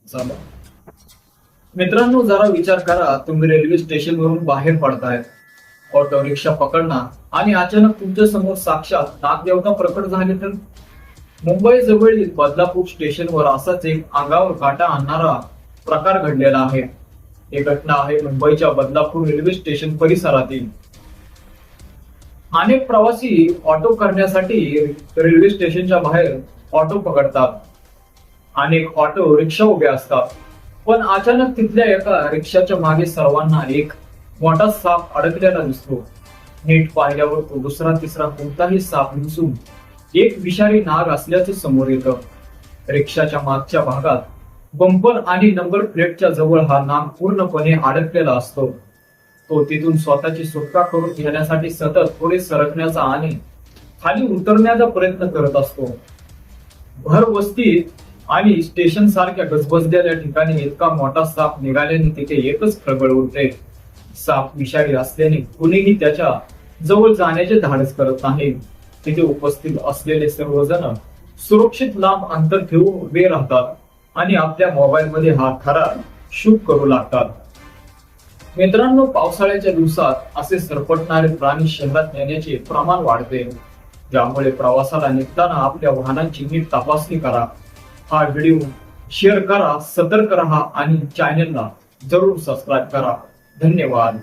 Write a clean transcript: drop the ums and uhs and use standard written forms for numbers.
चला मित्रांनो, जरा विचार करा. तुम्ही रेल्वे स्टेशन वरून बाहेर पडताय, ऑटो रिक्षा पकडणार आणि अचानक तुमच्या समोर साक्षात नागदेवता प्रकट झाले तर. मुंबई जवळील बदलापूर स्टेशनवर असाच एक अंगावर काटा आणणारा प्रकार घडलेला आहे. ही घटना आहे मुंबईच्या बदलापूर रेल्वे स्टेशन परिसरातील. अनेक प्रवासी ऑटो करण्यासाठी रेल्वे स्टेशनच्या बाहेर ऑटो पकडतात. अनेक ऑटो रिक्षा उभ्या असतात, पण अचानक तिथल्या एका रिक्षाच्या मागे सर्वांना एक मोठा साप अडकलेला दिसतो. नीट पाहिल्यावर तो दुसरा तिसरा कोणताही साप नसून एक विषारी नाग असल्याचे समोर येतं. रिक्षाच्या मागच्या भागात बंपर आणि नंबर प्लेटच्या जवळ हा नाग पूर्णपणे अडकलेला असतो. तो तिथून स्वतःची सुटका करून घेण्यासाठी सतत पुढे सरकण्याचा आणि खाली उतरण्याचा प्रयत्न करत असतो. भर वस्तीत आणि स्टेशन सारख्या गजबजलेल्या ठिकाणी इतका मोठा साप निघाल्याने तिथे एकच खळबळ उडते. साप विषारी असल्याने कुणीही त्याच्या जवळ जाण्याचे धाडस करत नाही. तिथे उपस्थित असलेले सर्वजण सुरक्षित लांब अंतर ठेवून उभे राहतात आणि आपल्या मोबाईल मध्ये हा थरा शूट करू लागतात. मित्रांनो, पावसाळ्याच्या दिवसात असे सरपटणारे प्राणी शहरात येण्याचे प्रमाण वाढते. त्यामुळे प्रवासाला निघताना आपल्या वाहनांची नीट तपासणी करा. हा व्हिडिओ शेअर करा, सतर्क राहा आणि चॅनलला जरूर सबस्क्राईब करा. धन्यवाद.